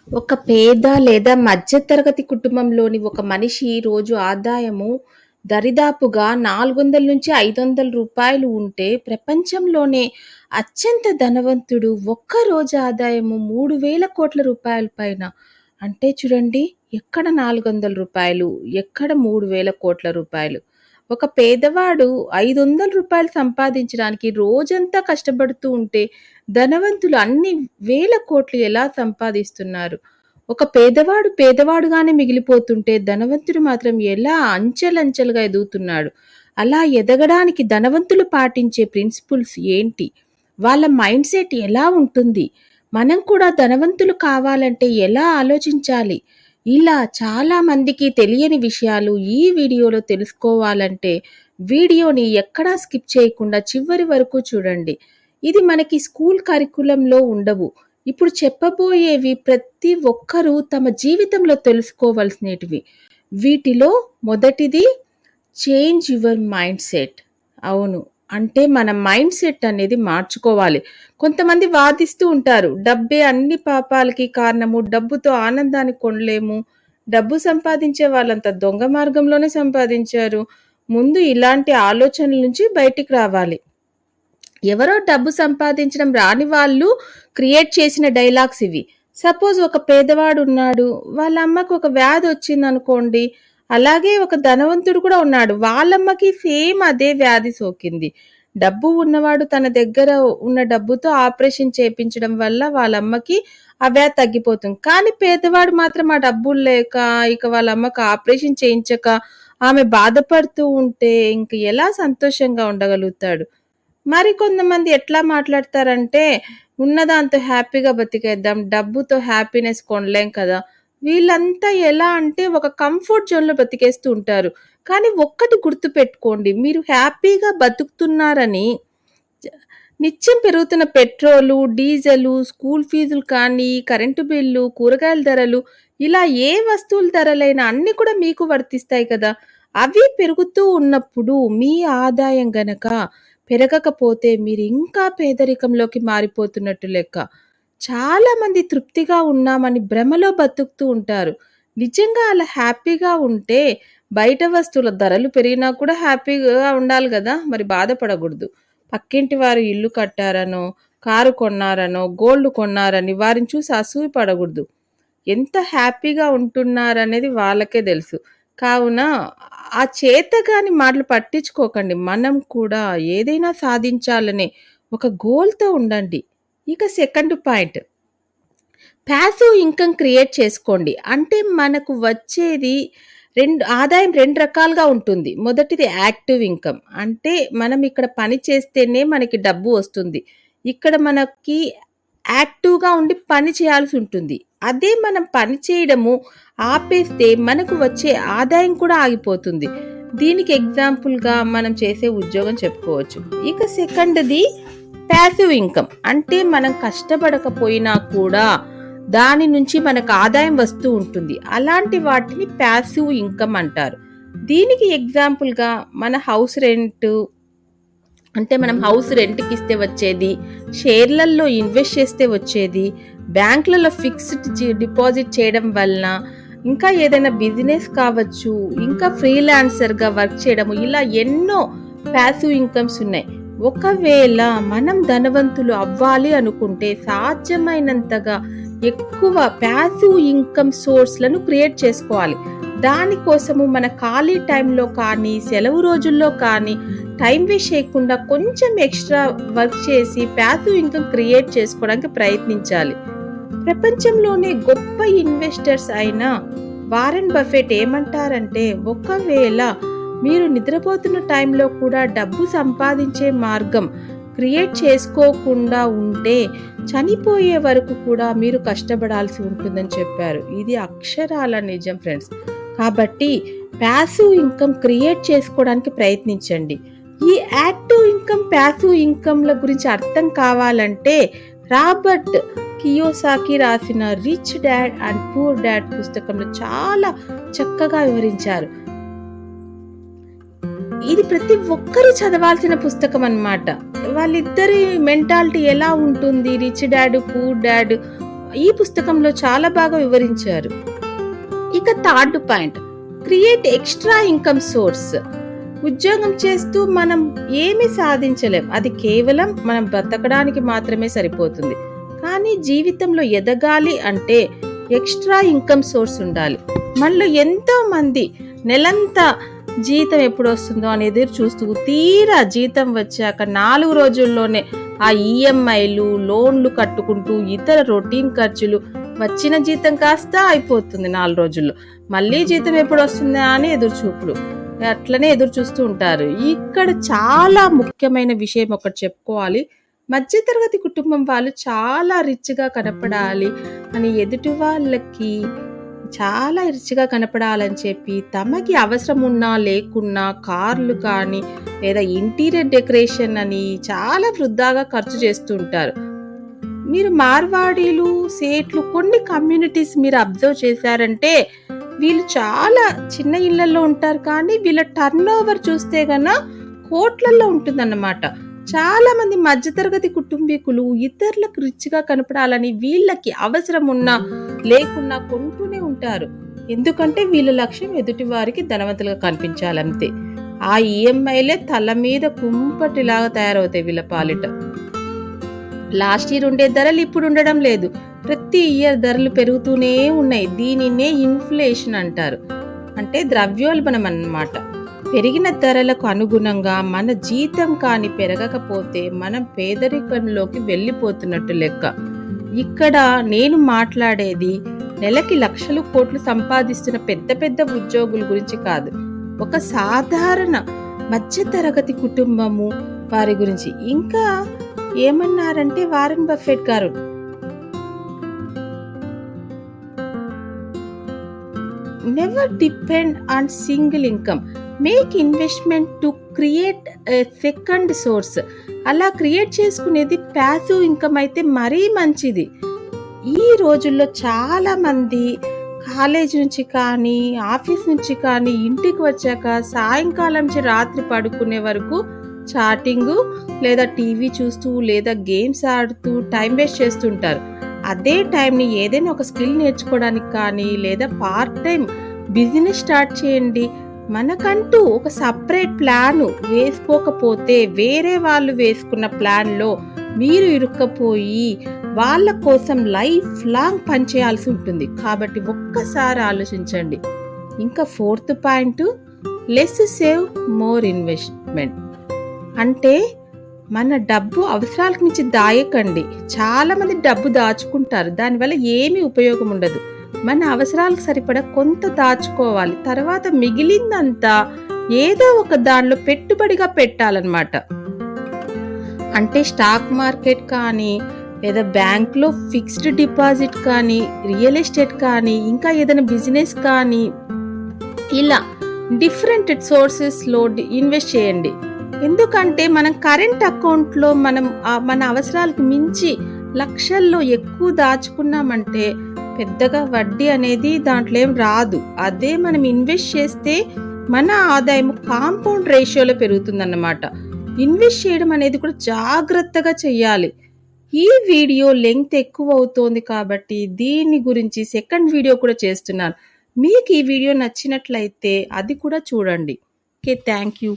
ఒక పేద లేదా మధ్యతరగతి కుటుంబంలోని ఒక మనిషి రోజు ఆదాయము దరిదాపుగా 400-500 ఉంటే ప్రపంచంలోనే అత్యంత ధనవంతుడు ఒక్క రోజు ఆదాయము 3,000 కోట్ల రూపాయల పైన. అంటే చూడండి, ఎక్కడ 400 ఎక్కడ 3,000 కోట్ల రూపాయలు. ఒక పేదవాడు 500 సంపాదించడానికి రోజంతా కష్టపడుతూ ఉంటే ధనవంతులు అన్ని వేల కోట్లు ఎలా సంపాదిస్తున్నారు? ఒక పేదవాడు పేదవాడుగానే మిగిలిపోతుంటే, ధనవంతుడు మాత్రం ఎలా అంచెలంచెలుగా ఎదుగుతున్నాడు. అలా ఎదగడానికి ధనవంతులు పాటించే ప్రిన్సిపుల్స్ ఏంటి? వాళ్ళ మైండ్‌సెట్ ఎలా ఉంటుంది? మనం కూడా ధనవంతులు కావాలంటే ఎలా ఆలోచించాలి? ఇలా చాలా మందికి తెలియని విషయాలు ఈ వీడియోలో తెలుసుకోవాలంటే, వీడియోని ఎక్కడా స్కిప్ చేయకుండా చివరి వరకు చూడండి. ఇది మనకి స్కూల్ కరిక్యులంలో ఉండవు. ఇప్పుడు చెప్పబోయేవి ప్రతి ఒక్కరూ తమ జీవితంలో తెలుసుకోవాల్సినటివి. వీటిలో మొదటిది చేంజ్ యువర్ మైండ్ సెట్. అవును. అంటే మన మైండ్ సెట్ అనేది మార్చుకోవాలి. కొంతమంది వాదిస్తూ ఉంటారు. డబ్బే అన్ని పాపాలకి కారణము. డబ్బుతో ఆనందాన్ని కొనలేము. డబ్బు సంపాదించే వాళ్ళంతా దొంగ మార్గంలోనే సంపాదించారు. ముందు ఇలాంటి ఆలోచనల నుంచి బయటికి రావాలి. ఎవరో డబ్బు సంపాదించడం రాని వాళ్ళు క్రియేట్ చేసిన డైలాగ్స్ ఇవి. సపోజ్ ఒక పేదవాడు ఉన్నాడు, వాళ్ళ అమ్మకు ఒక వ్యాధి వచ్చిందనుకోండి. అలాగే ఒక ధనవంతుడు కూడా ఉన్నాడు, వాళ్ళమ్మకి సేమ్ అదే వ్యాధి సోకింది. డబ్బు ఉన్నవాడు తన దగ్గర ఉన్న డబ్బుతో ఆపరేషన్ చేపించడం వల్ల వాళ్ళమ్మకి ఆ వ్యాధి తగ్గిపోతుంది. కానీ పేదవాడు మాత్రం ఆ డబ్బులు లేక ఇక వాళ్ళ అమ్మకు ఆపరేషన్ చేయించక ఆమె బాధపడుతూ ఉంటే ఇంక ఎలా సంతోషంగా ఉండగలుగుతాడు? మరి కొంతమంది ఎట్లా మాట్లాడతారంటే, ఉన్నదాంతో హ్యాపీగా బతికేద్దాం, డబ్బుతో హ్యాపీనెస్ కొనలేం కదా! వీళ్ళంతా ఎలా అంటే ఒక కంఫర్ట్ జోన్‌లో బతికేస్తూ ఉంటారు. కానీ ఒక్కటి గుర్తుపెట్టుకోండి, మీరు హ్యాపీగా బతుకుతున్నారని నిత్యం పెరుగుతున్న పెట్రోలు, డీజిలు, స్కూల్ ఫీజులు కానీ, కరెంటు బిల్లు, కూరగాయల ధరలు, ఇలా ఏ వస్తువుల ధరలైనా అన్నీ కూడా మీకు వర్తిస్తాయి కదా! అవి పెరుగుతూ ఉన్నప్పుడు మీ ఆదాయం గనక పెరగకపోతే మీరు ఇంకా పేదరికంలోకి మారిపోతున్నట్టు లెక్క. చాలామంది తృప్తిగా ఉన్నామని భ్రమలో బతుకుతూ ఉంటారు. నిజంగా అలా హ్యాపీగా ఉంటే బయట వస్తువుల ధరలు పెరిగినా కూడా హ్యాపీగా ఉండాలి గదా! మరి బాధపడగూడదు. పక్కింటి వారు ఇల్లు కట్టారనో, కారు కొన్నారనో, గోల్డ్ కొన్నారని వారిని చూసి అసూయ పడగూడదు. ఎంత హ్యాపీగా ఉంటున్నారనేది వాళ్ళకే తెలుసు. కావున ఆ చేతగాని మాటలు పట్టించుకోకండి. మనం కూడా ఏదైనా సాధించాలనే ఒక గోల్‌తో ఉండండి. ఇక second point, passive income create చేసుకోండి. అంటే మనకు వచ్చేది ఆదాయం 2 రకాలుగా ఉంటుంది. మొదటిది యాక్టివ్ ఇన్‌కమ్. అంటే మనం ఇక్కడ పని చేస్తేనే మనకి డబ్బు వస్తుంది. ఇక్కడ మనకి యాక్టివ్‌గా ఉండి పని చేయాల్సి ఉంటుంది. అదే మనం పని చేయడము ఆపేస్తే మనకు వచ్చే ఆదాయం కూడా ఆగిపోతుంది. దీనికి ఎగ్జాంపుల్‌గా మనం చేసే ఉద్యోగం చెప్పుకోవచ్చు. ఇక సెకండ్‌ది పాసివ్ ఇన్‌కమ్. అంటే మనం కష్టపడకపోయినా కూడా దాని నుంచి మనకు ఆదాయం వస్తూ ఉంటుంది. అలాంటి వాటిని పాసివ్ ఇన్‌కమ్ అంటారు. దీనికి ఎగ్జాంపుల్‌గా మన హౌస్ రెంట్, అంటే మనం హౌస్ రెంట్‌కి ఇస్తే వచ్చేది, షేర్‌లలో ఇన్వెస్ట్ చేస్తే వచ్చేది, బ్యాంకులలో ఫిక్స్డ్ డిపాజిట్ చేయడం వలన, ఇంకా ఏదైనా బిజినెస్ కావచ్చు, ఇంకా ఫ్రీలాన్సర్‌గా వర్క్ చేయడము, ఇలా ఎన్నో పాసివ్ ఇన్‌కమ్స్ ఉన్నాయి. ఒకవేళ మనం ధనవంతులు అవ్వాలి అనుకుంటే సాధ్యమైనంతగా ఎక్కువ పాసివ్ ఇన్‌కమ్ సోర్స్‌లను క్రియేట్ చేసుకోవాలి. దానికోసము మన ఖాళీ టైంలో కానీ, సెలవు రోజుల్లో కానీ టైం వేస్ట్ చేయకుండా కొంచెం ఎక్స్ట్రా వర్క్ చేసి పాసివ్ ఇన్‌కమ్ క్రియేట్ చేసుకోవడానికి ప్రయత్నించాలి. ప్రపంచంలోనే గొప్ప ఇన్వెస్టర్స్ అయిన వారెన్ బఫెట్ ఏమంటారంటే, ఒకవేళ మీరు నిద్రపోతున్న టైంలో కూడా డబ్బు సంపాదించే మార్గం క్రియేట్ చేసుకోకుండా ఉంటే చనిపోయే వరకు కూడా మీరు కష్టపడాల్సి ఉంటుందని చెప్పారు. ఇది అక్షరాల నిజం ఫ్రెండ్స్. కాబట్టి పాసివ్ ఇన్‌కమ్ క్రియేట్ చేసుకోవడానికి ప్రయత్నించండి. ఈ యాక్టివ్ ఇన్‌కమ్, పాసివ్ ఇన్‌కమ్‌ల గురించి అర్థం కావాలంటే రాబర్ట్ కియోసాకి రాసిన rich dad and poor dad పుస్తకంలో చాలా చక్కగా వివరించారు. ఇది ప్రతి ఒక్కరూ చదవాల్సిన పుస్తకం అన్నమాట. వాళ్ళిద్దరి మెంటాలిటీ ఎలా ఉంటుంది, రిచ్ డాడ్, పూర్ డాడ్, ఈ పుస్తకంలో చాలా బాగా వివరించారు. ఇక third point, create extra income source. ఉద్యోగం చేస్తూ మనం ఏమీ సాధించలేం, అది కేవలం మనం బ్రతకడానికి మాత్రమే సరిపోతుంది. కానీ జీవితంలో ఎదగాలి అంటే ఎక్స్ట్రా ఇన్కమ్ సోర్స్ ఉండాలి. మనలో ఎంతో మంది నెలంతా జీతం ఎప్పుడు వస్తుందో అని ఎదురు చూస్తూ తీరా జీతం వచ్చాక 4 రోజుల్లోనే ఆ ఈఎంఐలు, లోన్లు కట్టుకుంటూ ఇతర రొటీన్ ఖర్చులు, వచ్చిన జీతం కాస్త అయిపోతుంది 4 రోజుల్లో. మళ్ళీ జీతం ఎప్పుడు వస్తుందా అని ఎదురుచూపులు, అట్లనే ఎదురు చూస్తూ ఉంటారు. ఇక్కడ చాలా ముఖ్యమైన విషయం ఒకటి చెప్పుకోవాలి. మధ్యతరగతి కుటుంబం వాళ్ళు చాలా రిచ్గా కనపడాలి అని, ఎదుటి వాళ్ళకి చాలా రిచ్గా కనపడాలని చెప్పి తమకి అవసరం ఉన్నా లేకున్నా కార్లు కానీ లేదా ఇంటీరియర్ డెకరేషన్ అని చాలా వృధాగా ఖర్చు చేస్తూ ఉంటారు. మీరు మార్వాడీలు, సేట్లు, కొన్ని కమ్యూనిటీస్ మీరు అబ్జర్వ్ చేశారంటే వీళ్ళు చాలా చిన్న ఇళ్లలో ఉంటారు, కానీ వీళ్ళ టర్న్ ఓవర్ చూస్తే గన కోట్లల్లో ఉంటుందన్నమాట. చాలా మంది మధ్యతరగతి కుటుంబీకులు ఇతరులకు రిచ్గా కనపడాలని వీళ్ళకి అవసరం ఉన్నా లేకున్నా కొంటూనే ఉంటారు. ఎందుకంటే వీళ్ళ లక్ష్యం ఎదుటి వారికి ధనవంతులుగా కనిపించాలంతే. ఆ ఈఎంఐలే తల మీద కుంపటిలాగా తయారవుతాయి వీళ్ళ పాలిట. లాస్ట్ ఇయర్ ఉండే ధరలు ఇప్పుడు ఉండడం లేదు, ప్రతి ఇయర్ ధరలు పెరుగుతూనే ఉన్నాయి. దీనినే ఇన్ఫ్లేషన్ అంటారు, అంటే ద్రవ్యోల్బణం అన్నమాట. పెరిగిన ధరలకు అనుగుణంగా మన జీతం కానీ పెరగకపోతే మనం పేదరికంలోకి వెళ్ళిపోతున్నట్టు లెక్క. ఇక్కడ నేను మాట్లాడేది నెలకి లక్షలు కోట్లు సంపాదిస్తున్న పెద్ద పెద్ద ఉద్యోగుల గురించి కాదు, ఒక సాధారణ మధ్యతరగతి కుటుంబము వారి గురించి. ఇంకా ఏమన్నారంటే వారెన్ బఫెట్ గారు, never depend on single income, make investment to create second source. అలా క్రియేట్ చేసుకునేది ప్యాసివ్ ఇన్కమ్ అయితే మరీ మంచిది. ఈ రోజుల్లో చాలా మంది కాలేజ్ నుంచి కానీ ఆఫీస్ నుంచి కానీ ఇంటికి వచ్చాక సాయంకాలం నుంచి రాత్రి పడుకునే వరకు చాటింగ్ లేదా టీవీ చూస్తూ లేదా గేమ్స్ ఆడుతూ టైం వేస్ట్ చేస్తుంటారు. అదే టైంని ఏదైనా ఒక స్కిల్ నేర్చుకోవడానికి కానీ లేదా పార్ట్ టైం బిజినెస్ స్టార్ట్ చేయండి. మనకంటూ ఒక సపరేట్ ప్లాన్ వేసుకోకపోతే వేరే వాళ్ళు వేసుకున్న ప్లాన్లో మీరు ఇరుక్కపోయి వాళ్ళ కోసం లైఫ్ లాంగ్ పనిచేయాల్సి ఉంటుంది. కాబట్టి ఒక్కసారి ఆలోచించండి. ఇంకా fourth point, less save more investment. అంటే మన డబ్బు అవసరాలకు మించి దాయకండి. చాలా మంది డబ్బు దాచుకుంటారు, దానివల్ల ఏమీ ఉపయోగం ఉండదు. మన అవసరాలకు సరిపడా కొంత దాచుకోవాలి, తర్వాత మిగిలిందంతా ఏదో ఒక దానిలో పెట్టుబడిగా పెట్టాలన్నమాట. అంటే స్టాక్ మార్కెట్ కానీ లేదా బ్యాంక్లో ఫిక్స్డ్ డిపాజిట్ కానీ రియల్ ఎస్టేట్ కానీ ఇంకా ఏదైనా బిజినెస్ కానీ ఇలా డిఫరెంట్ సోర్సెస్లో ఇన్వెస్ట్ చేయండి. ఎందుకంటే మనం కరెంట్ అకౌంట్లో మన అవసరాలకు మించి లక్షల్లో ఎక్కువ దాచుకున్నామంటే పెద్దగా వడ్డీ అనేది దాంట్లో ఏం రాదు. అదే మనం ఇన్వెస్ట్ చేస్తే మన ఆదాయం కాంపౌండ్ రేషియోలో పెరుగుతుందన్నమాట. ఇన్వెస్ట్ చేయడం అనేది కూడా జాగ్రత్తగా చేయాలి. ఈ వీడియో లెంగ్త్ ఎక్కువ అవుతోంది కాబట్టి దీని గురించి సెకండ్ వీడియో కూడా చేస్తున్నాను. మీకు ఈ వీడియో నచ్చినట్లయితే అది కూడా చూడండి. Okay, thank you.